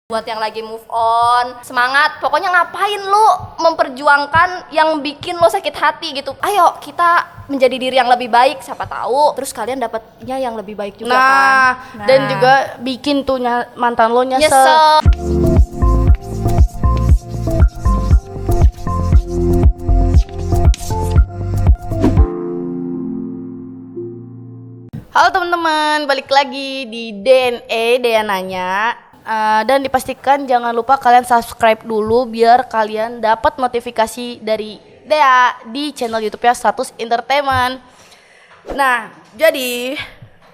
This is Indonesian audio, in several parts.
Buat yang lagi move on, semangat. Pokoknya ngapain lu memperjuangkan yang bikin lo sakit hati gitu. Ayo kita menjadi diri yang lebih baik, siapa tahu terus kalian dapatnya yang lebih baik juga kan. Dan juga bikin tuh mantan lo nyesel. Halo teman-teman, balik lagi di DNA Dea Nanya. Dan dipastikan jangan lupa kalian subscribe dulu biar kalian dapat notifikasi dari Dea di channel YouTube-nya Status Entertainment. Nah, jadi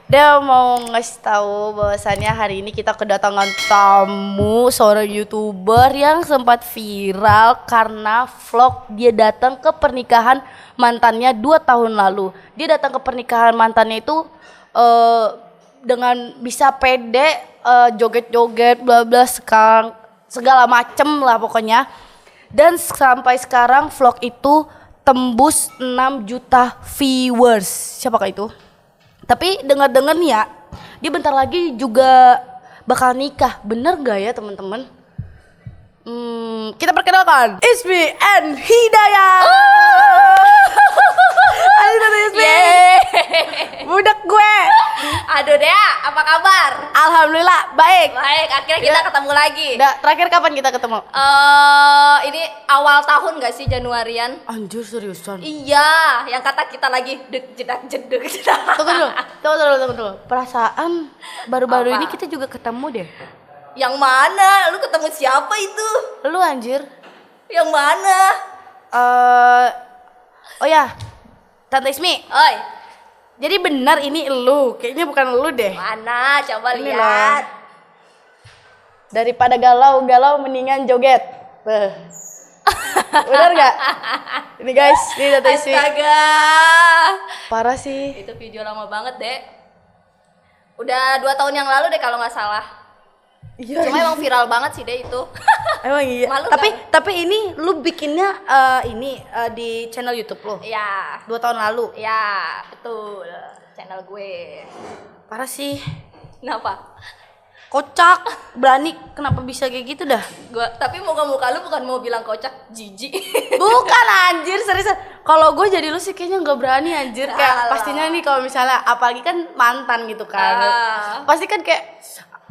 Dea mau ngasih tahu bahwasannya hari ini kita kedatangan tamu seorang YouTuber yang sempat viral karena vlog dia datang ke pernikahan mantannya 2 tahun lalu. Dia datang ke pernikahan mantannya itu dengan bisa pede, joget-joget, bla bla segala macem lah pokoknya. Dan sampai sekarang vlog itu tembus 6 juta viewers. Siapakah itu? Tapi dengar-dengar nih ya, dia bentar lagi juga bakal nikah. Bener gak ya teman-teman? Kita perkenalkan Ismi and Hidayah. Halo Tante Ismi. Budak gue. Aduh Dea, apa kabar? Alhamdulillah baik. Baik, akhirnya kita ketemu lagi. Terakhir kapan kita ketemu? Ini awal tahun gak sih, Januarian? Anjir seriusan. Iya, yang kata kita lagi jedak jeduk. Tunggu dulu. Perasaan baru-baru Apa? ini kita juga ketemu deh. Yang mana? Lu ketemu siapa itu? Lu anjir. Yang mana? Oh ya, Tante Ismi. Oi, Jadi benar ini lu, kayaknya bukan lu deh. mana? Coba Ini lihat. Daripada galau mendingan joget. Benar gak? Ini guys, ini Tante Ismi. Astaga. Parah sih. Itu video lama banget, Dek. Udah 2 tahun yang lalu deh kalau nggak salah. Iya. Cuma emang viral banget sih deh itu. Emang iya. Malu Tapi ini lu bikinnya di channel YouTube lu. Iya. 2 tahun lalu. Iya, betul. Channel gue. Parah sih. Kenapa? Kocak, berani kenapa bisa kayak gitu dah? Tapi muka lu bukan mau bilang kocak, jijik. Bukan anjir, seriusan. Kalau gue jadi lu sih kayaknya nggak berani anjir. Kayak Alah. pastinya nih kalau misalnya apalagi kan mantan gitu kan. Pasti kan kayak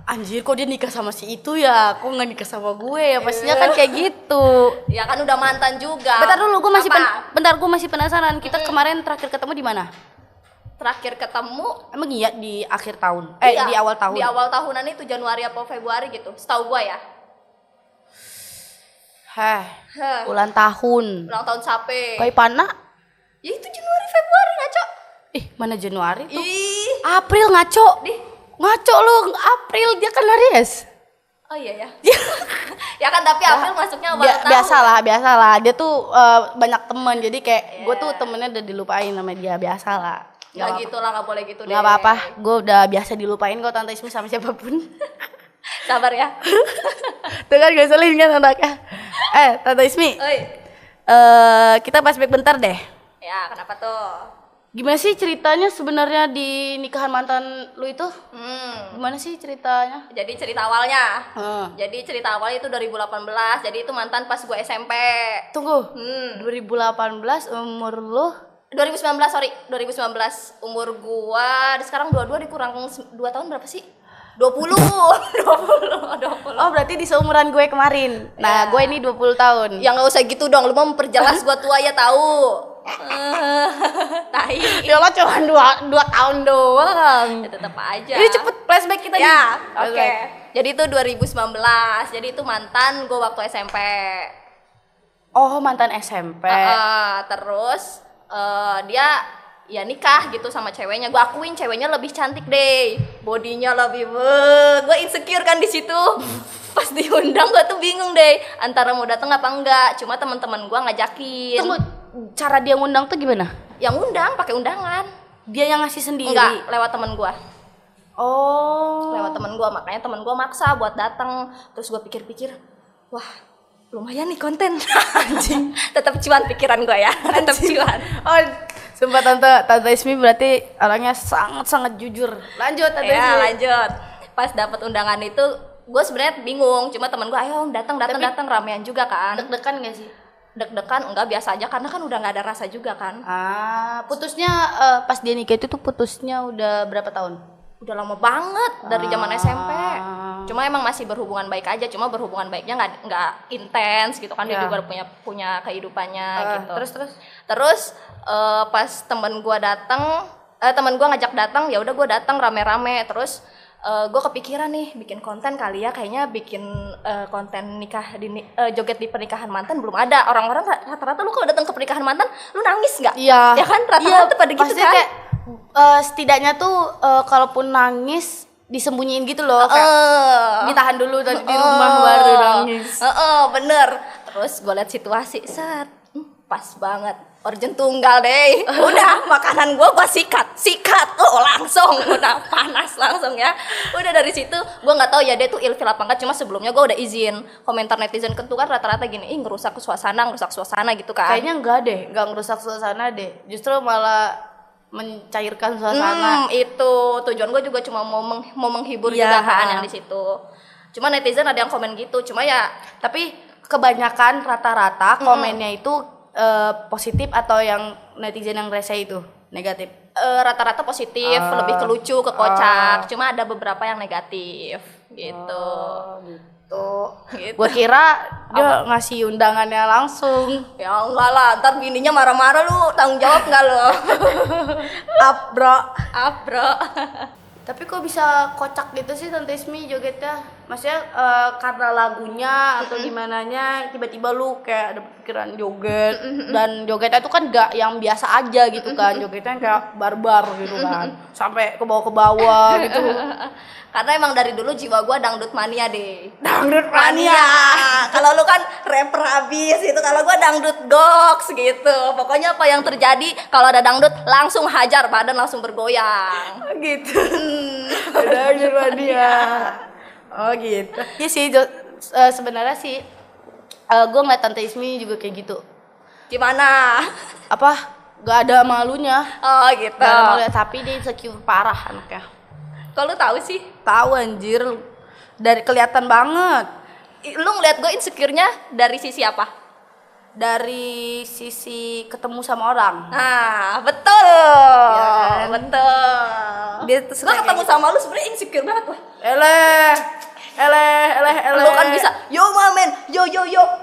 anjir kok dia nikah sama si itu ya, kok nggak nikah sama gue ya, pastinya kan kayak gitu. Ya kan udah mantan juga. Bentar dulu, gue masih Apa? gue masih penasaran. Kita kemarin terakhir ketemu di mana? Terakhir ketemu Emang iya di akhir tahun? iya, Di awal tahun. Di awal tahunan itu Januari apa Februari gitu. Setahu gue ya. Heh, Heh, ulang tahun. ulang tahun sape. Kai Pana? Ya itu Januari Februari ngaco. Mana Januari tuh? Ih. April ngaco. Ngaco lu, April dia kan Aries. Oh iya ya. Ya kan tapi April masuknya awal tahun. Biasalah. Dia tuh banyak temen, jadi kayak gue tuh temennya udah dilupain sama dia, biasalah. Ya gitu lah, gak boleh gitu deh. Gak apa-apa, gue udah biasa dilupain kok Tante Ismi sama siapapun. Sabar ya. Tuh kan ngeselin kan anaknya. Tante Ismi, Oi. kita flashback bentar deh. Ya kenapa tuh? Gimana sih ceritanya sebenarnya di nikahan mantan lu itu? Gimana sih ceritanya? Jadi cerita awalnya. Jadi cerita awalnya itu 2018. Jadi itu mantan pas gue SMP. Tunggu. 2018 umur lu? 2019 umur gua sekarang 22 dikurang 2 tahun berapa sih? 20. Oh berarti di seumuran gue kemarin. Nah gue ini 20 tahun. Ya nggak usah gitu dong, lu mau memperjelas gua tua ya tahu. Tai. Ya lo cuma 2 tahun doang. Ya tetap aja. Ini cepet flashback kita Ya, nih. oke. Jadi itu 2019. Jadi itu mantan gua waktu SMP. Oh mantan SMP. Terus dia ya nikah gitu sama ceweknya. Gue akuin ceweknya lebih cantik deh, bodinya lebih gue insecure kan di situ. Pas diundang gue tuh bingung deh antara mau datang apa enggak. Cuma teman-teman gue ngajakin. Tunggu, cara dia ngundang tuh gimana? Yang undang pakai undangan. Dia yang ngasih sendiri? Enggak, lewat teman gue. Oh. Lewat teman gue, makanya teman gue maksa buat datang. Terus gue pikir-pikir, wah lumayan nih konten. Anjing. Tetap cuan pikiran gue ya. Tetap cuan. Oh, sumpah Tante Ismi berarti orangnya sangat jujur. Lanjut Tante Ismi. Ya lanjut. Pas dapat undangan itu gue sebenarnya bingung, cuma teman gue ayo datang ramean juga kan. Deg-degan gak sih? Deg-degan enggak, biasa aja karena kan udah nggak ada rasa juga kan. Putusnya pas dia nikah itu tuh putusnya udah berapa tahun? Udah lama banget dari zaman SMP. Cuma emang masih berhubungan baik aja, cuma berhubungan baiknya nggak intens gitu kan. Dia juga punya kehidupannya gitu. Terus pas temen gue ngajak datang, ya udah gue datang rame-rame. Terus gue kepikiran nih bikin konten kali ya, kayaknya bikin konten joget di pernikahan mantan belum ada. Orang-orang rata-rata lu kalau datang ke pernikahan mantan lu nangis nggak? Iya. Ya kan rata-rata pada gitu kan. Kayak, setidaknya tuh kalaupun nangis disembunyiin gitu loh, kayak ditahan dulu tadi di rumah baru nangis. Bener. Terus gue liat situasi, pas banget. Urgent tunggal deh. Udah makanan gue sikat. Langsung udah panas langsung ya. Udah dari situ gue nggak tahu ya dia tuh ilfil apa enggak, cuma sebelumnya gue udah izin. Komentar netizen kan tuh kan rata-rata gini, ngerusak suasana gitu kan. Kayaknya nggak ngerusak suasana deh. Justru malah mencairkan suasana. Itu tujuan gue juga cuma mau menghibur juga kan yang di situ. Cuma netizen ada yang komen gitu. Cuma ya tapi kebanyakan rata-rata komennya itu positif atau yang netizen yang rese itu negatif? Rata-rata positif, lebih ke lucu, ke kocak. Cuma ada beberapa yang negatif gitu. Gue kira dia ngasih undangannya langsung. Ya enggak lah, ntar bininya marah-marah, lu tanggung jawab nggak lo? Up bro. Tapi kok bisa kocak gitu sih Tante Ismi jogetnya? Maksudnya karena lagunya atau gimananya tiba-tiba lu kayak ada pikiran joget, dan jogetnya itu kan gak yang biasa aja gitu kan, jogetnya kayak barbar gitu kan, sampai ke bawah gitu. Karena emang dari dulu jiwa gua dangdut mania deh. Dangdut mania. Kalau lu kan rapper abis itu, kalau gua dangdut goks gitu. Pokoknya apa yang terjadi kalau ada dangdut langsung hajar, badan langsung bergoyang. Gitu. Dangdut mania. Oh gitu. Iya sih, sebenarnya sih gue ngeliat Tante Ismi juga kayak gitu. Gimana? Apa? Gak ada malunya. Oh gitu. Gak ada malunya, tapi dia insecure parah anaknya. Kok lu tahu sih? Tahu anjir. Dari kelihatan banget. Lu ngeliat gue insecure-nya dari sisi apa? Dari sisi ketemu sama orang. Nah, betul. Ya kan? Betul. Dia tuh gue ketemu sama lu sebenarnya insecure banget lah. Eleh. Lu kan bisa, yo mamen, yo,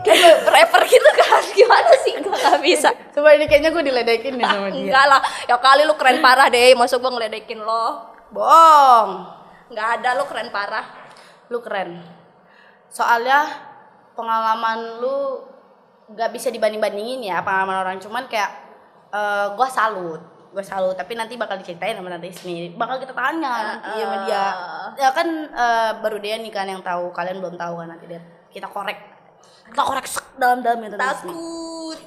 kayak rapper gitu kan. Gimana sih? Gue gak bisa. Coba ini kayaknya gue diledekin nih sama dia. Enggak lah, ya kali lu keren parah deh. Masuk gue ngeledekin lo. Bohong. Nggak ada, lu keren parah. Lu keren. Soalnya pengalaman lu nggak bisa dibanding-bandingin ya pengalaman orang, cuman kayak gue salut, tapi nanti bakal diceritain sama Tante Ismi, bakal kita tanya nanti sama dia. Ya kan baru dia nih kan yang tahu, kalian belum tahu kan, nanti dia kita korek dalam-dalamnya Tante Ismi. Takut.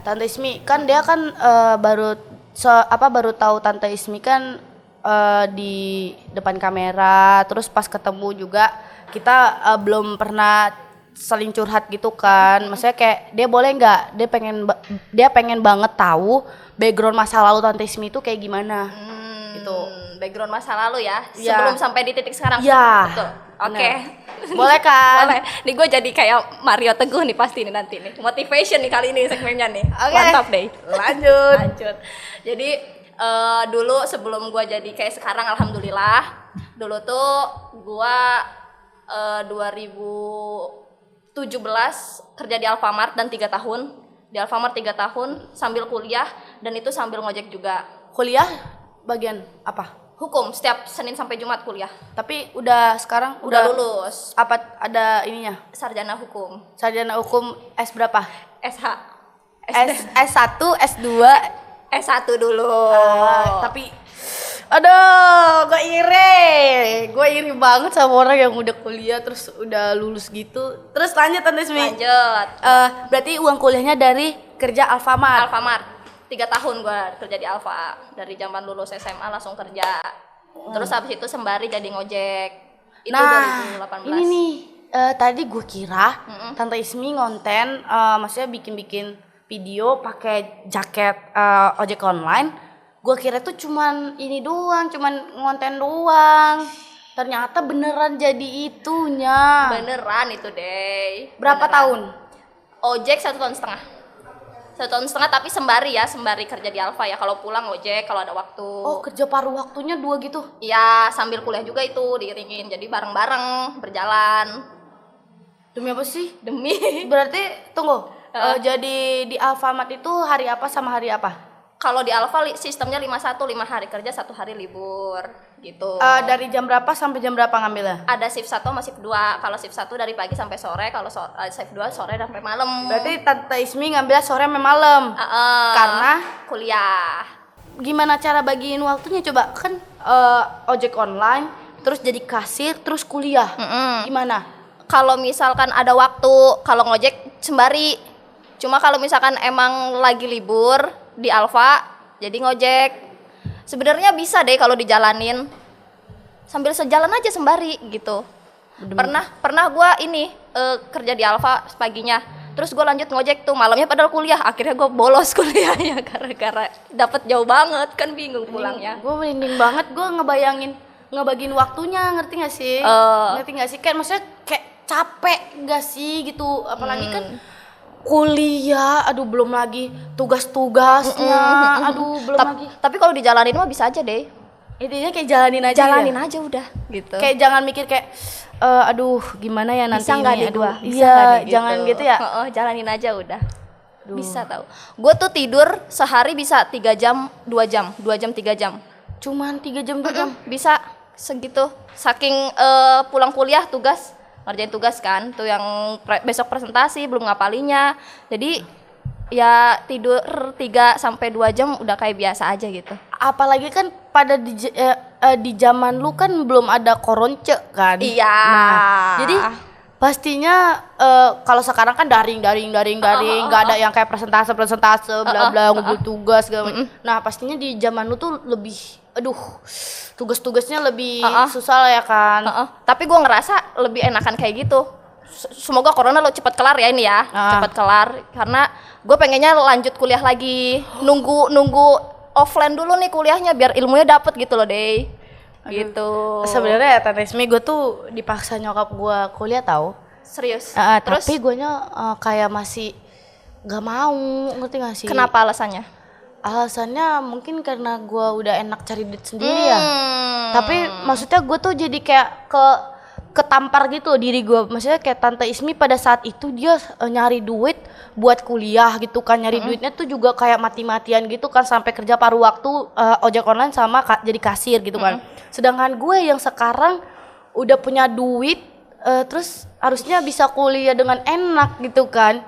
Tante Ismi kan dia kan baru tahu Tante Ismi kan di depan kamera, terus pas ketemu juga kita belum pernah saling curhat gitu kan. Maksudnya kayak dia boleh nggak, dia pengen banget tahu background masa lalu Tante Ismi itu kayak gimana gitu. Background masa lalu ya, sebelum sampai di titik sekarang. Ya, betul. Oke. Boleh kan? Boleh. Nih gue jadi kayak Mario Teguh nih pasti nih nanti nih. Motivation nih kali ini segmennya nih. Okay. Mantap deh. Lanjut. Jadi dulu sebelum gue jadi kayak sekarang, alhamdulillah. Dulu tuh gue 2017 kerja di Alfamart dan 3 tahun. Di Alfamart 3 tahun sambil kuliah, dan itu sambil ngojek juga. Kuliah bagian apa? Hukum, setiap Senin sampai Jumat kuliah. Tapi sekarang udah lulus. Apa ada ininya? Sarjana hukum. Sarjana hukum S berapa? SH. S1, S2, S1 dulu. Tapi aduh, gue iri banget sama orang yang udah kuliah terus udah lulus gitu. Terus lanjut Tante Ismi. Lanjut. Berarti uang kuliahnya dari kerja Alfamart. 3 tahun gue kerja di Alfa. Dari zaman lulus SMA langsung kerja. Terus habis itu sembari jadi ngojek. Itu 2018. Ini nih, tadi gue kira Tante Ismi ngonten, maksudnya bikin video pakai jaket ojek online. Gue kira tuh cuman ini doang, cuman ngonten doang. Ternyata beneran jadi itunya. Beneran itu deh. Berapa Beneran. tahun? Ojek 1,5 tahun. 1,5 tahun tapi sembari kerja di Alfa ya. Kalau pulang ojek kalau ada waktu. Oh, kerja paruh waktunya 2 gitu. Iya, sambil kuliah juga itu diiringin. Jadi bareng-bareng berjalan. Demi apa sih? Demi Berarti tunggu. Jadi di Alfamart itu hari apa sama hari apa? kalau di Alfa sistemnya 51, 5 hari kerja, 1 hari libur gitu. Dari jam berapa sampai jam berapa ngambilnya? Ada shift 1 sama shift 2. Kalau shift 1 dari pagi sampai sore, kalau shift 2 sore sampai malam. Berarti Tante Ismi ngambilnya sore sampai malam. Karena kuliah. gimana cara bagiin waktunya coba? Kan ojek online, terus jadi kasir, terus kuliah. Gimana? Kalau misalkan ada waktu, kalau ngojek sembari. Cuma kalau misalkan emang lagi libur di Alfa, jadi ngojek. Sebenarnya bisa deh kalau dijalanin. Sambil sejalan aja sembari gitu. Pernah gua kerja di Alfa paginya. Terus gue lanjut ngojek tuh malamnya padahal kuliah. Akhirnya gue bolos kuliahnya gara-gara dapat jauh banget kan bingung pulangnya. Gue merinding banget, gue ngebagiin waktunya, ngerti gak sih? Ngerti gak sih? Kayak maksudnya kayak capek gak sih gitu, apalagi kan kuliah, aduh belum lagi tugas-tugasnya, aduh belum lagi. Tapi kalau dijalanin mah bisa aja deh. Intinya kayak jalanin aja. Jalanin aja udah gitu. Kayak jangan mikir kayak aduh gimana ya nanti bisa nggak ini, deh aduh. gua? Iya, jangan gitu ya. Jalanin aja udah. Bisa tahu. Gue tuh tidur sehari bisa 3 jam, 2 jam, 2 jam 3 jam. Cuman 3 jam 2 jam. Bisa segitu. Saking pulang kuliah ngerjain tugas kan, tuh yang besok presentasi belum ngapalinya. Jadi ya tidur 3 sampai 2 jam udah kayak biasa aja gitu. Apalagi kan pada di zaman lu kan belum ada koronce kan. Iya. Nah, jadi pastinya kalau sekarang kan daring nggak ada yang kayak presentase bla bla ngumpul tugas segala macam. Nah, pastinya di zaman lu tuh lebih tugas-tugasnya lebih susah lah ya kan. Tapi gue ngerasa lebih enakan kayak gitu. Semoga corona lo cepet kelar ya ini ya. Cepet kelar karena gue pengennya lanjut kuliah lagi. Nunggu offline dulu nih kuliahnya biar ilmunya dapet gitu loh deh. Gitu. Sebenarnya ya Tante Ismi, gue tuh dipaksa nyokap gue kuliah tahu. Serius. Terus tapi gue kayak masih gak mau, ngerti gak sih? Kenapa alasannya? Alasannya mungkin karena gue udah enak cari duit sendiri ya. Tapi maksudnya gue tuh jadi kayak ketampar gitu diri gue. Maksudnya kayak Tante Ismi pada saat itu dia nyari duit buat kuliah gitu kan. Nyari duitnya tuh juga kayak mati-matian gitu kan. Sampai kerja paruh waktu ojek online sama jadi kasir gitu kan. Sedangkan gue yang sekarang udah punya duit, terus harusnya bisa kuliah dengan enak gitu kan.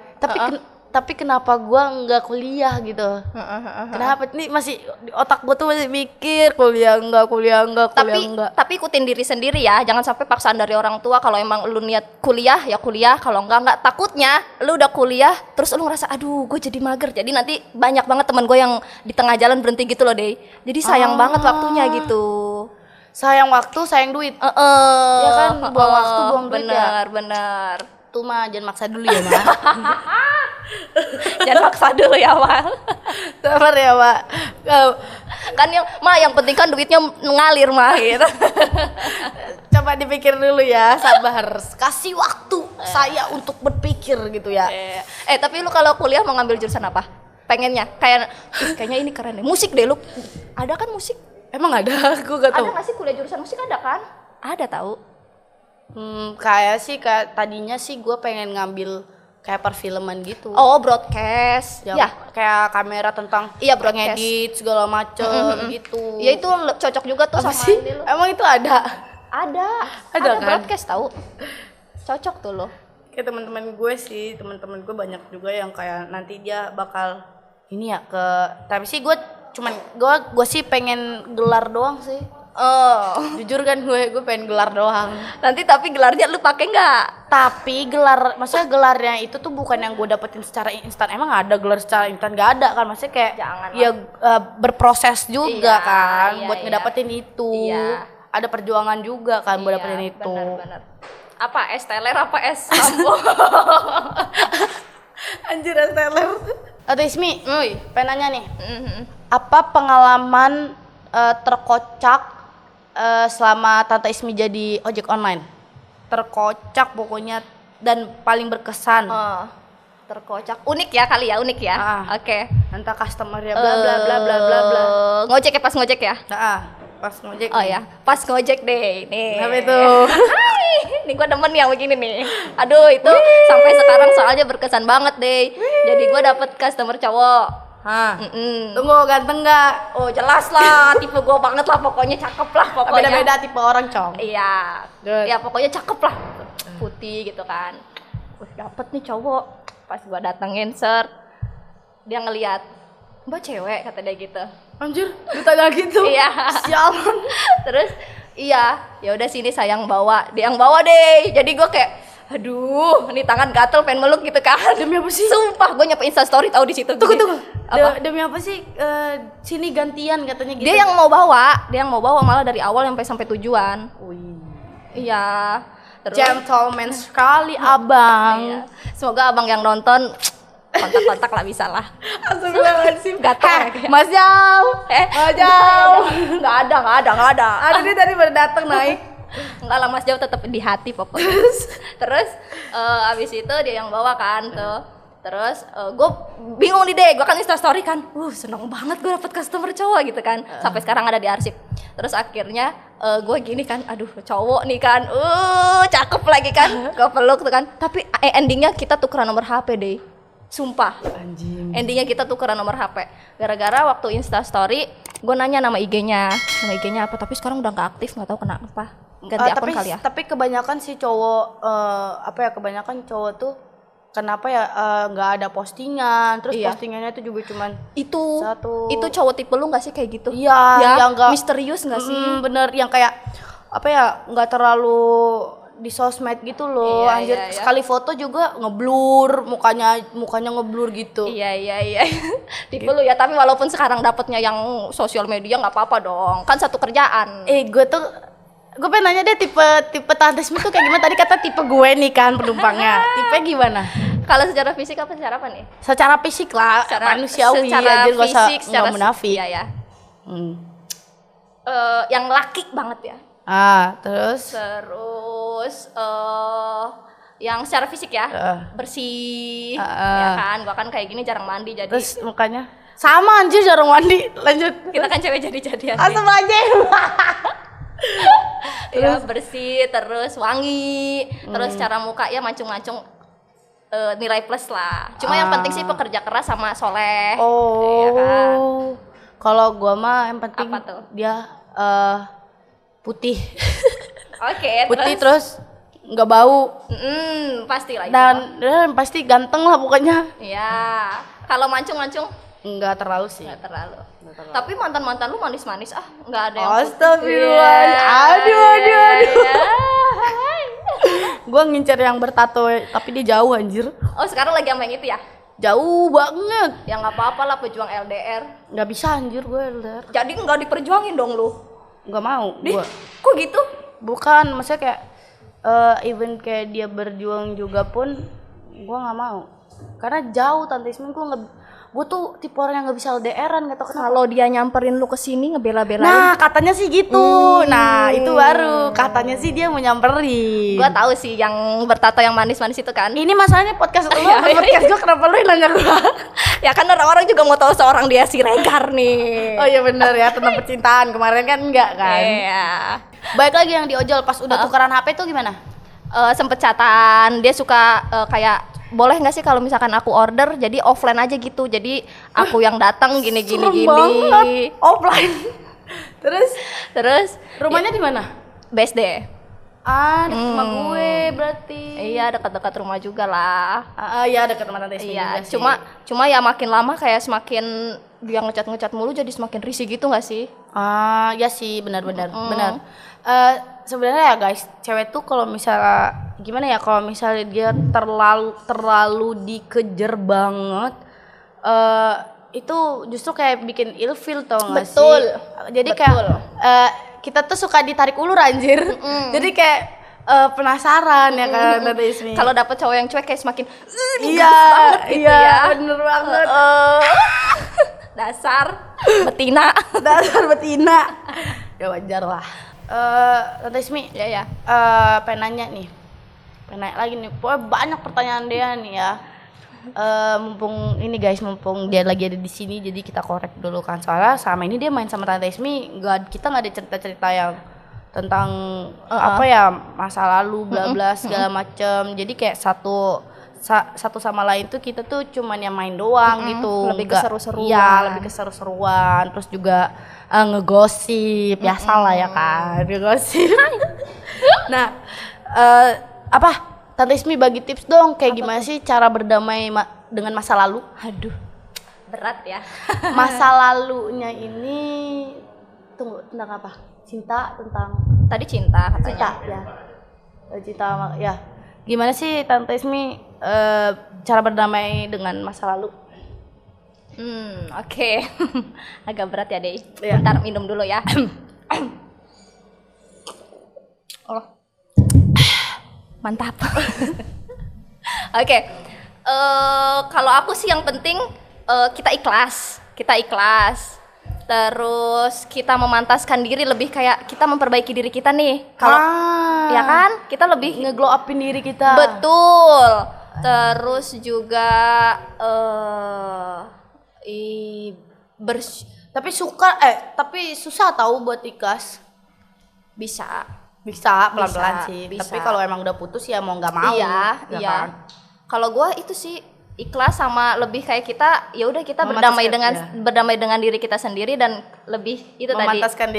Tapi kenapa gue nggak kuliah gitu? Kenapa? Ini masih di otak gue tuh masih mikir kuliah enggak. Tapi ikutin diri sendiri ya, jangan sampai paksaan dari orang tua. Kalau emang lu niat kuliah ya kuliah, kalau enggak. Takutnya lu udah kuliah terus lu ngerasa aduh gue jadi mager. Jadi nanti banyak banget teman gue yang di tengah jalan berhenti gitu loh deh. Jadi sayang banget waktunya gitu. Sayang waktu, sayang duit. Ya kan, buang waktu, buang duit ya. Bener. Tuh mah jangan maksa dulu ya, Ma. Jangan maksa dulu ya, Ma. Sabar ya, Ma. Kan yang penting kan duitnya ngalir, Ma gitu. Coba dipikir dulu ya, sabar. Kasih waktu saya untuk berpikir gitu ya. Tapi lu kalau kuliah mau ngambil jurusan apa? Pengennya kayaknya ini keren deh. Musik deh lu. Ada kan musik? Emang ada? Gue gak tahu. Ada nggak sih kuliah jurusan musik ada kan? Ada tahu. Kayak tadinya sih gue pengen ngambil kayak perfilman gitu. Oh, broadcast. Ya. Kayak kamera tentang broadcast. ngedit segala macem gitu. Ya itu cocok juga tuh apa sama sih? ini lu. Emang itu ada kan? Broadcast tahu. Cocok tuh lo. Kayak teman-teman gue banyak juga yang kayak nanti dia bakal ini ya tapi sih gue sih pengen gelar doang sih. Jujur kan gue pengen gelar doang. Nanti tapi gelarnya lu pakai nggak? Tapi maksudnya gelarnya itu tuh bukan yang gue dapetin secara instan. Emang ada gelar secara instan? Gak ada kan, maksudnya kayak berproses juga kan buat ngedapetin itu. Iya. Ada perjuangan juga kan buat dapetin itu. Benar. Apa es teler apa es sampo? Anjir, es teler. Atau Ismi, pengen nanya nih. Apa pengalaman terkocak selama Tante Ismi jadi ojek online? Terkocak pokoknya dan paling berkesan. Terkocak. Unik ya kali ya, unik ya. Oke. Entah customer-nya bla bla bla bla bla bla. Ngojek ya, pas ngojek ya? Pas ngojek. Oh ya, pas ngojek deh. Nih. Kenapa itu? Hai, nih gua demen yang begini nih. Aduh, itu sampai sekarang soalnya berkesan banget deh. Jadi gua dapet customer cowok. Tunggu, ganteng nggak? Oh jelas lah, tipe gua banget lah, pokoknya cakep lah pokoknya. Beda-beda tipe orang, Cong. Iya. Good. Ya pokoknya cakep lah. Putih gitu kan. Dapet nih cowok. Pas gua datengin dia ngeliat, Mbak cewek, kata dia gitu. Anjir, ditanya gitu. Iya. Sialan. Terus iya, ya udah sini sayang bawa. Dia yang bawa deh. Jadi gua kayak aduh, ini tangan gatel pengen meluk gitu kan. Demi apa sih? Sumpah gua nyampe Insta story tahu di situ. Tunggu. Apa? Demi apa sih? Sini gantian katanya gitu. Dia yang mau bawa malah dari awal sampai tujuan. Wih. Iya. Terus Gentleman sekali abang. iya. Semoga abang yang nonton kontak-kontak lah, bisa lah. Astagfirullahaladzim. Gatel. Mas Jau. Mas Jau. Nggak ada. Ada dia tadi baru datang naik. Enggak lah, Mas Jauh tetap di hati pokoknya. Terus abis itu dia yang bawa kan tuh. Terus gue bingung nih deh, gue kan Insta story kan, seneng banget gue dapet customer cowok gitu kan. Sampai sekarang ada di arsip. Terus akhirnya gue gini kan, aduh cowok nih kan, cakep lagi kan. Gue peluk tuh kan. Tapi endingnya kita tukeran nomor HP deh. Sumpah. Anjing. Endingnya kita tukeran nomor HP. Gara-gara waktu Insta story, gue nanya nama IG-nya apa, tapi sekarang udah nggak aktif, nggak tahu kenapa. Ganti akun kali ya. Tapi kebanyakan sih cowok kebanyakan cowok tuh kenapa ya nggak ada postingan, terus postingannya tuh juga cuman satu. Itu cowok tipe lu nggak sih kayak gitu? Iya, yang nggak misterius nggak sih? Bener, yang kayak nggak terlalu di sosmed gitu loh. Anjir, sekali foto juga ngeblur, mukanya ngeblur gitu. Iya. Tipe lu ya, tapi walaupun sekarang dapetnya yang sosial media nggak apa-apa dong, kan satu kerjaan. Gue pengen nanya deh, tipe Tante Ismi tuh kayak gimana? Tadi kata tipe gue nih kan penumpangnya. Tipe gimana? Kalau secara fisik apa secara apa nih? Secara fisik lah, manusiawi secara aja, fisik, secara munafik. Iya. Yang laki banget ya. Terus yang secara fisik ya, bersih, ya kan? Gua kan kayak gini jarang mandi jadi. Terus mukanya sama anjir, jarang mandi. Lanjut. Kita kan cewek jadi-jadian. Asal aja. Ya bersih, terus wangi, terus cara muka ya mancung-mancung, nilai plus lah. Cuma yang penting sih pekerja keras sama soleh. Ya kan? Kalau gua mah yang penting apa tuh? dia putih. Oke, putih terus nggak bau. Pasti lah itu. Dan pasti ganteng lah pokoknya. Iya. Kalau mancung-mancung nggak terlalu sih. Nggak terlalu. Tapi mantan lu manis-manis nggak ada yang. Astagfirullah. Aduh. Gua ngincer yang bertato tapi dia jauh anjir. Oh, sekarang lagi sama yang itu ya? Jauh banget. Ya nggak apa-apa lah, pejuang LDR. Nggak bisa anjir gue LDR. Jadi nggak diperjuangin dong lu? Nggak mau. Gua. Kok gitu? Bukan, maksudnya kayak even kayak dia berjuang juga pun gue nggak mau. Karena jauh Tante Ismi, gue tuh tipe orang yang nggak bisa LDR-an, nggak tau kenapa. Kalau dia nyamperin lu kesini ngebela-belain. Nah katanya sih gitu. Nah itu baru katanya sih dia mau nyamperin. Gue tahu sih yang bertato yang manis-manis itu kan. Ini masalahnya podcast lu, podcast gue kenapa lu nanya gue? Ya kan orang-orang juga mau tahu seorang dia si Regar nih. Oh iya benar ya, tentang percintaan kemarin kan enggak kan? Iya. Baik lagi yang di ojol pas udah tukeran HP tuh gimana? Sempet chatan, dia suka kayak boleh nggak sih kalau misalkan aku order jadi offline aja gitu, jadi aku yang datang gini offline. terus rumahnya di mana? BSD. Dekat rumah gue berarti. Iya, dekat-dekat rumah juga lah. Iya dekat rumah Tante Ismi. Iya, cuma ya makin lama kayak semakin dia ngecat mulu jadi semakin risih gitu nggak sih? Ya sih, benar. Sebenarnya ya guys, cewek tuh kalau misalnya gimana ya, kalau misalnya dia terlalu dikejar banget, itu justru kayak bikin ilfil, tau nggak sih? Betul. Jadi kayak kita tuh suka ditarik ulur anjir. Jadi kayak penasaran ya kan Tante Ismi. Kalau dapet cowok yang cuek kayak semakin iya, bener banget. Dasar betina. Ya wajar lah. Tante Ismi, Ya ya. pengen nanya nih. Pengen nanya lagi nih. Pokoknya banyak pertanyaan dia nih ya. Mumpung dia lagi ada di sini, jadi kita korek dulu kan. Soalnya selama ini dia main sama Tante Ismi, kita nggak ada cerita-cerita yang tentang apa ya, masa lalu bla bla segala macem. Jadi kayak satu sama lain tuh kita tuh cuman yang main doang gitu. Lebih ke seru-seruan. Iya, lebih ke seru-seruan. Terus juga ngegosip, biasa lah ya kan, ngegosip. Nah, apa? Tante Ismi bagi tips dong, kayak gimana sih cara berdamai dengan masa lalu? Aduh, berat ya. Masa lalunya ini tentang apa? Cinta, tentang Tadi cinta katanya. cinta ya. Cinta ya. Gimana sih Tante Ismi cara berdamai dengan masa lalu? Oke. Agak berat ya, Dey. Iya. Bentar minum dulu ya. Oh. Mantap. Oke. Kalau aku sih yang penting kita ikhlas. Terus kita memantaskan diri, lebih kayak kita memperbaiki diri kita nih. Kalau ya kan, kita lebih ngeglow upin diri kita. Betul. Terus juga tapi susah tahu buat ikhlas. Bisa pelan-pelan sih. Bisa. Tapi kalau emang udah putus ya mau nggak mau. Iya. Kan? Kalau gue itu sih ikhlas, sama lebih kayak kita ya udah kita berdamai dengan diri kita sendiri, dan lebih itu memantaskan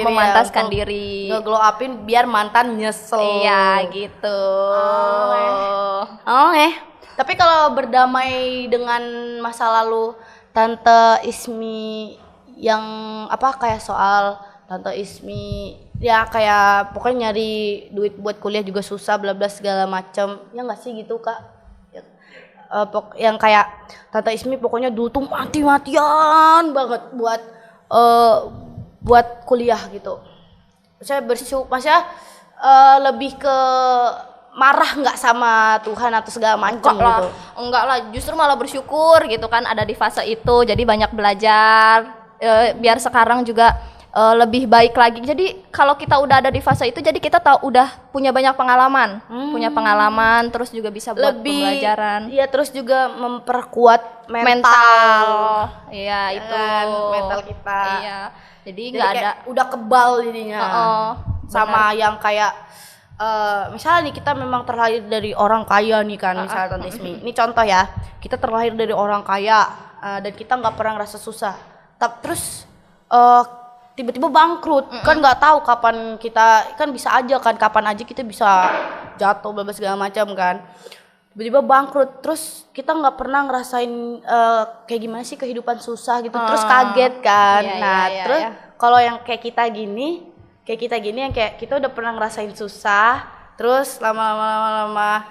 diri. Nge-glow upin biar mantan nyesel. Iya gitu. Tapi kalau berdamai dengan masa lalu Tante Ismi yang apa, kayak soal Tante Ismi ya kayak pokoknya nyari duit buat kuliah juga susah bla bla segala macam, ya nggak sih gitu Kak? Yang kayak Tante Ismi pokoknya dulu tuh mati-matian banget buat kuliah gitu. Saya maksudnya lebih ke marah nggak sama Tuhan atau segala macam gitu. Enggak lah, justru malah bersyukur gitu kan ada di fase itu, jadi banyak belajar biar sekarang juga lebih baik lagi. Jadi kalau kita udah ada di fase itu, jadi kita udah punya banyak pengalaman, terus juga bisa buat pembelajaran. Iya, terus juga memperkuat mental. Iya, itu mental kita. Iya. Jadi nggak ada, udah kebal jadinya. Sama yang kayak misalnya nih kita memang terlahir dari orang kaya nih kan, misalnya Tante Ismi. Ini contoh ya, kita terlahir dari orang kaya dan kita nggak pernah ngerasa susah. Terus tiba-tiba bangkrut, kan nggak tahu kapan kita, kan bisa aja kan kapan aja kita bisa jatuh bebas segala macam kan. Tiba-tiba bangkrut, terus kita nggak pernah ngerasain kayak gimana sih kehidupan susah gitu, terus kaget kan. Terus kalau yang kayak kita gini yang kayak kita udah pernah ngerasain susah, terus lama-lama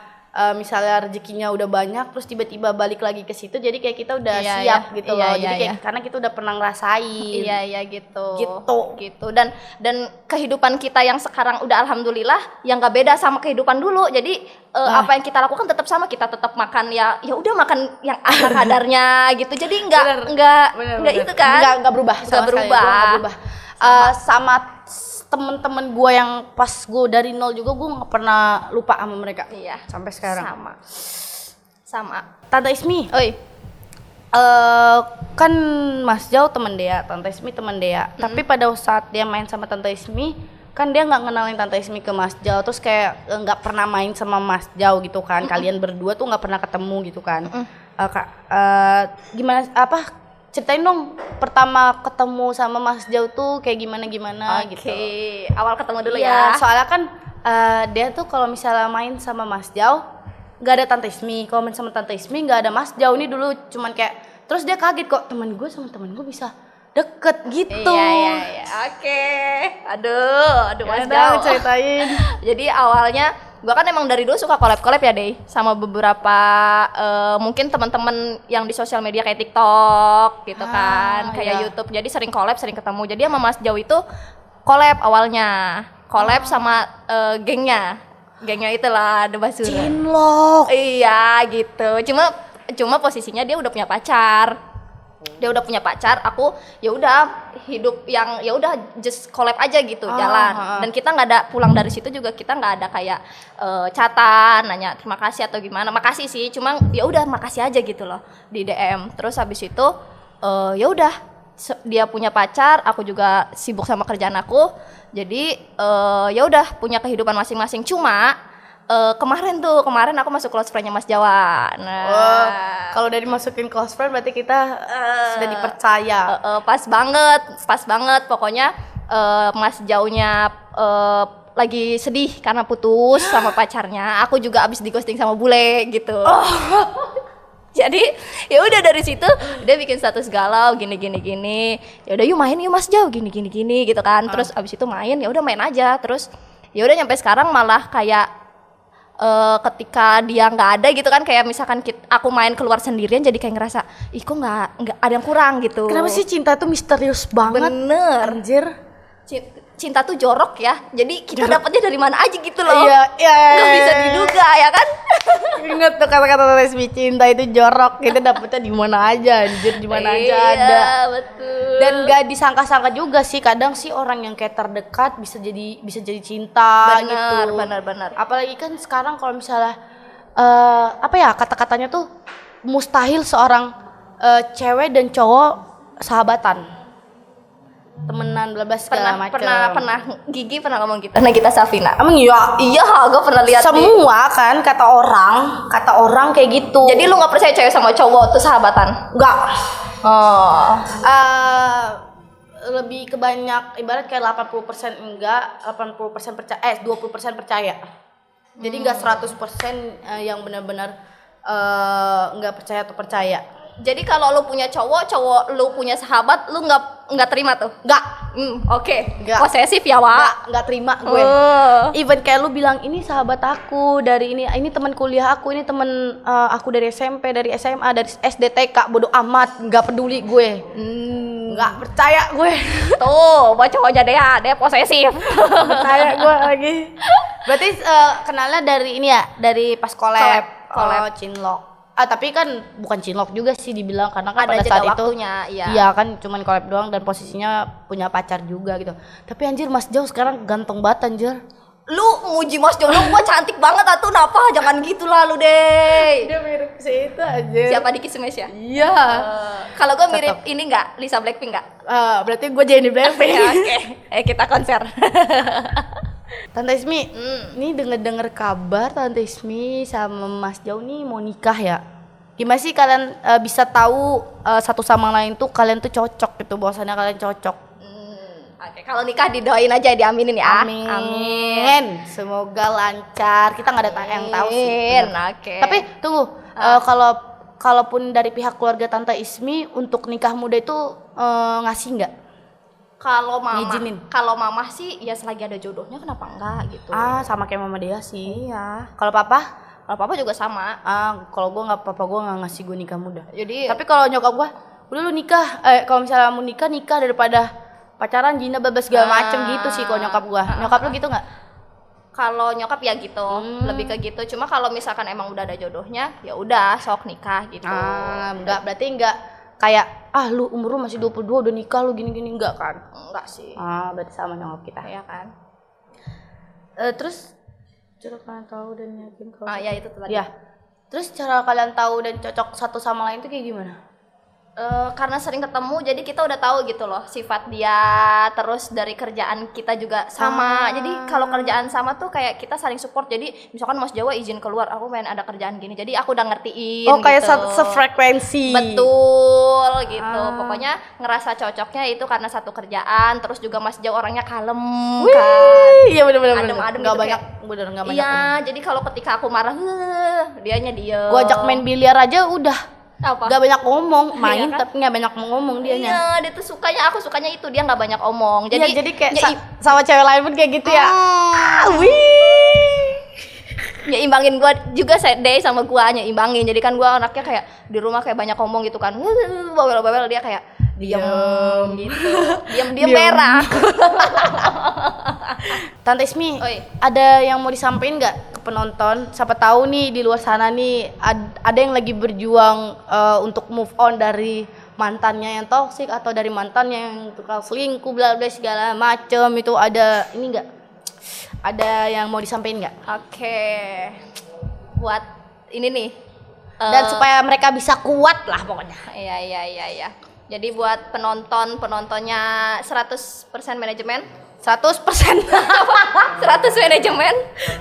misalnya rezekinya udah banyak, terus tiba-tiba balik lagi ke situ, jadi kayak kita udah siap gitu loh. Jadi kayak karena kita udah pernah ngerasain. Iya gitu. Dan kehidupan kita yang sekarang udah alhamdulillah yang nggak beda sama kehidupan dulu. Jadi apa yang kita lakukan tetap sama, kita tetap makan ya udah makan yang ala kadarnya gitu. Jadi nggak itu kan? Nggak berubah. Sama temen-temen gue yang pas gue dari nol juga, gue nggak pernah lupa sama mereka. Iya. Sampai sekarang. Sama. Tante Ismi. Oi. Kan Mas Jau temen Dea, Tante Ismi temen Dea. Tapi pada saat dia main sama Tante Ismi, kan dia nggak ngenalin Tante Ismi ke Mas Jau, terus kayak nggak pernah main sama Mas Jau gitu kan. Kalian berdua tuh nggak pernah ketemu gitu kan. Gimana? Ceritain dong pertama ketemu sama Mas Jau tuh kayak gimana gitu. Oke, awal ketemu dulu ya. Soalnya kan dia tuh kalau misalnya main sama Mas Jau nggak ada Tante Ismi, kalau main sama Tante Ismi nggak ada Mas Jau. Ini dulu cuman kayak, terus dia kaget kok teman gue sama teman gue bisa deket gitu. Iya. Oke. Aduh Mas Jau. Ceritain. Jadi awalnya gue kan emang dari dulu suka collab ya Dey, sama beberapa mungkin teman-teman yang di sosial media kayak TikTok gitu kan, kayak YouTube. Jadi sering collab, sering ketemu. Jadi sama Mas Jau itu collab awalnya, sama gengnya itulah The Basura. Cinlok. Iya gitu. Cuma posisinya dia udah punya pacar. Dia udah punya pacar, aku ya udah hidup yang ya udah just collab aja gitu, jalan. Dan kita nggak ada pulang dari situ juga, kita nggak ada kayak chatan nanya terima kasih atau gimana. Makasih sih, cuma ya udah makasih aja gitu loh di DM. Terus habis itu ya udah dia punya pacar, aku juga sibuk sama kerjaan aku. Jadi ya udah punya kehidupan masing-masing. Cuma kemarin aku masuk close friend-nya Mas Jawa. Nah, kalau udah dimasukin close friend berarti kita sudah dipercaya. Pas banget. Pokoknya Mas Jaunya lagi sedih karena putus sama pacarnya. Aku juga abis di ghosting sama bule gitu. Jadi ya udah dari situ dia bikin status galau gini. Ya udah yuk main yuk Mas Jau gini gitu kan. Terus abis itu main, ya udah main aja. Terus ya udah nyampe sekarang malah kayak ketika dia nggak ada gitu kan, kayak misalkan aku main keluar sendirian jadi kayak ngerasa ih kok nggak ada yang kurang gitu. Kenapa sih cinta tuh misterius banget? Bener. Anjir. Cinta tuh jorok ya, jadi kita dapetnya dari mana aja gitu loh. Iya. Nggak bisa diduga ya kan. Ingat tuh kata-kata resmi, cinta itu jorok, kita dapetnya di mana aja, anjir, di mana aja ada. Iya betul. Dan gak disangka-sangka juga sih, kadang sih orang yang kayak terdekat bisa jadi cinta gitu. Benar. Apalagi kan sekarang kalau misalnya kata-katanya tuh mustahil seorang cewek dan cowok sahabatan, temenan bla bla segala macam. Pernah Gigi pernah ngomong gitu. Nagita Safina. Emang Iya, gue pernah lihat semua kan kata orang kayak gitu. Jadi lu nggak percaya cewek sama cowok tuh sahabatan? Enggak. Oh. Lebih ke banyak, ibarat kayak 80% enggak, 80% percaya, 20% percaya. Jadi enggak 100% yang benar-benar enggak percaya atau percaya. Jadi kalau lu punya cowok lu punya sahabat, lu nggak terima tuh? Enggak. Oke. Nggak. Posesif ya, Wak? Enggak terima gue. Even kayak lu bilang ini sahabat aku dari ini teman kuliah aku, ini teman aku dari SMP, dari SMA, dari SD, TK, bodo amat, enggak peduli gue. Enggak percaya gue. Tuh, buat cowoknya dia posesif. Percaya gue lagi. Berarti kenalnya dari ini ya, dari pas collab. Cinlok. Tapi kan bukan cinlok juga sih dibilang, karena kan ada pada saat itu waktunya, iya. Iya kan cuman collab doang dan posisinya punya pacar juga gitu. Tapi anjir Mas Jau sekarang ganteng banget anjir. Lu muji Mas Jono, gua cantik banget atuh, napa? Jangan gitu lah lu, Deh. Dia mirip si itu aja. Siapa Diki Smash ya? Iya. Kalau gua mirip ini enggak? Lisa Blackpink enggak? Berarti gue jadi Blackpink. Oke. Kita konser. Tante Ismi, ini denger kabar Tante Ismi sama Mas Jau nih mau nikah ya. Gimana sih kalian bisa tahu satu sama lain tuh kalian tuh cocok gitu, bahwasannya kalian cocok? Oke, kalau nikah didoain aja, diaminin ya. Amin. Semoga lancar. Kita nggak ada yang tahu sih. Oke. Tapi tunggu, kalaupun dari pihak keluarga Tante Ismi untuk nikah muda itu ngasih nggak? Kalau mama sih ya selagi ada jodohnya kenapa enggak gitu. Sama kayak mama dia sih. Iya. Kalau papa juga sama. Kalau papa gue nggak ngasih gue nikah muda. Jadi tapi kalau nyokap gue udah lu nikah, kalau misalnya mau nikah daripada pacaran jina babas segala macem gitu sih kalau nyokap gue. Nyokap lu gitu nggak? Kalau nyokap ya gitu, lebih ke gitu. Cuma kalau misalkan emang udah ada jodohnya, ya udah sok nikah gitu. Enggak, berarti enggak kayak lu umur lu masih 22 udah nikah lu gini-gini, enggak kan? Enggak sih. Berarti sama nyokap kita. Ya kan. Terus cara kalian tahu dan yakin kalau ya itu tadi. Ya. Terus cara kalian tahu dan cocok satu sama lain tuh kayak gimana? Karena sering ketemu jadi kita udah tahu gitu loh sifat dia, terus dari kerjaan kita juga sama. Jadi kalau kerjaan sama tuh kayak kita saling support. Jadi misalkan Mas Jawa izin keluar, aku main ada kerjaan gini, jadi aku udah ngertiin kayak gitu. sefrekuensi. Betul gitu. Pokoknya ngerasa cocoknya itu karena satu kerjaan. Terus juga Mas Jawa orangnya kalem kan. Iya benar. Adem-adem nggak gitu, banyak, bener nggak banyak. Iya, jadi kalau ketika aku marah, dianya diem. Gua ajak main biliar aja udah. Apa? Gak banyak ngomong, main kan? Tapi gak banyak ngomong dianya. Iya, dia tuh aku sukanya itu, dia gak banyak omong. Jadi kayak sama cewek lain pun kayak gitu ya. Nyimbangin gua juga deh sama gua, nyimbangin. Jadi kan gua anaknya kayak di rumah kayak banyak ngomong gitu kan. Bawel-bawel, dia kayak Diem gitu. Diam merah. Tante Ismi, Oi. ada yang mau disampaikan nggak ke penonton? Siapa tahu nih di luar sana nih ada yang lagi berjuang untuk move on dari mantannya yang toksik atau dari mantannya yang tukang selingkuh bla bla segala macem, itu ada ini nggak? Ada yang mau disampaikan nggak? Oke. Buat ini nih. Dan supaya mereka bisa kuat lah pokoknya. Iya. Jadi buat penontonnya 100% manajemen. 100% 100 manajemen.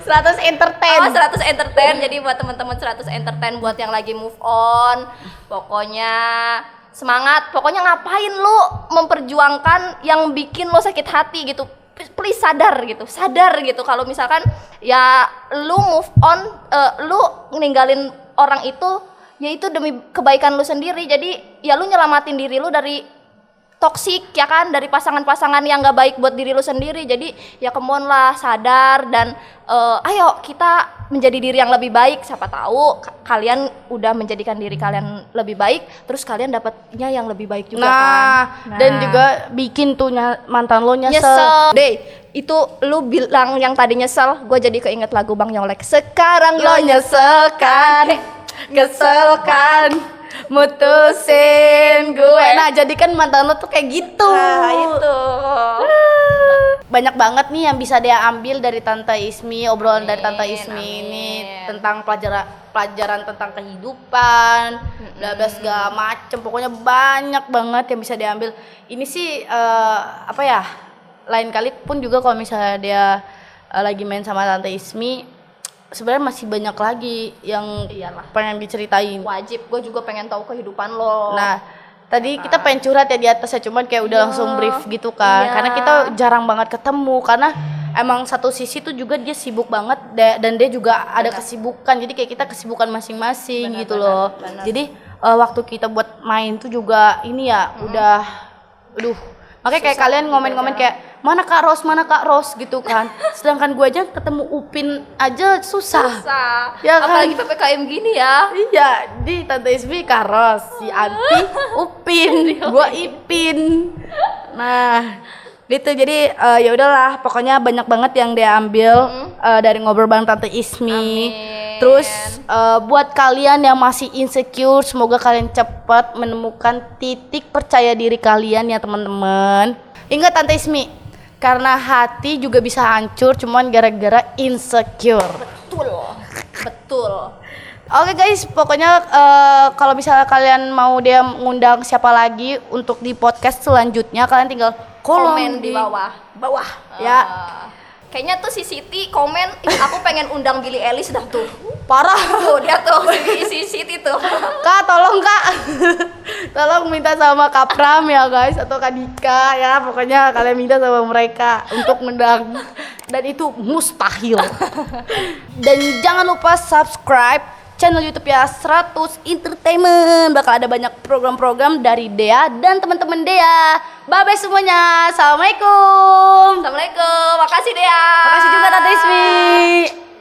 100 entertain. 100 entertain. Jadi buat teman-teman 100 entertain buat yang lagi move on, pokoknya semangat. Pokoknya ngapain lu memperjuangkan yang bikin lo sakit hati gitu. Please sadar gitu. Kalau misalkan ya lu move on, lu ninggalin orang itu, ya itu demi kebaikan lu sendiri. Jadi ya lu nyelamatin diri lu dari toksik ya kan, dari pasangan-pasangan yang gak baik buat diri lu sendiri. Jadi ya come on lah, sadar dan ayo kita menjadi diri yang lebih baik. Siapa tahu kalian udah menjadikan diri kalian lebih baik, terus kalian dapatnya yang lebih baik juga kan. Dan juga bikin tuh mantan lo nyesel. Deh, itu lu bilang yang tadi nyesel, gue jadi keinget lagu Bang Yolek. Sekarang lo nyesel kan, kesel kan, mutusin gue. Nah, jadi kan mantan lo tuh kayak gitu. Nah, itu. Banyak banget nih yang bisa dia ambil dari Tante Ismi, obrolan dari Tante Ismi ini tentang pelajaran tentang kehidupan, bla bla segala macem. Pokoknya banyak banget yang bisa diambil. Ini sih apa ya? Lain kali pun juga kalau misalnya dia lagi main sama Tante Ismi, sebenarnya masih banyak lagi yang pengen diceritain. Wajib, gue juga pengen tahu kehidupan lo. Nah, tadi kita pengen curhat ya di atas ya, cuman kayak udah langsung brief gitu kan. Karena kita jarang banget ketemu, karena emang satu sisi tuh juga dia sibuk banget dan dia juga ada kesibukan. Jadi kayak kita kesibukan masing-masing gitu loh. Jadi waktu kita buat main tuh juga ini ya udah makanya kayak kalian ngomen-ngomen kayak mana Kak Ros gitu kan. Sedangkan gue aja ketemu Upin aja susah. Ya kan? Apalagi PPKM gini ya. Iya, di Tante Ismi Kak Ros, si Anti Upin, gue Ipin. Nah, gitu. Jadi ya udahlah, pokoknya banyak banget yang dia ambil dari ngobrol bareng Tante Ismi. Amin. Terus buat kalian yang masih insecure, semoga kalian cepat menemukan titik percaya diri kalian ya teman-teman. Ingat Tante Ismi, karena hati juga bisa hancur cuman gara-gara insecure. Betul. Oke guys, pokoknya kalau misalnya kalian mau dia ngundang siapa lagi untuk di podcast selanjutnya, kalian tinggal komen di bawah. Ya. Kayaknya tuh si Siti komen, aku pengen undang Billy Ellis dah tuh. Parah. Tuh dia tuh si Siti tuh. Kak, tolong Kak. Tolong minta sama Kak Pram ya guys, atau Kak Dika ya. Pokoknya kalian minta sama mereka untuk ngundang. Dan itu mustahil. Dan jangan lupa subscribe channel YouTube ya 100 Entertainment. Bakal ada banyak program-program dari Dea dan teman-teman Dea. Bye-bye semuanya. Assalamualaikum. Assalamualaikum. Makasih Dea. Makasih juga Tante Ismi.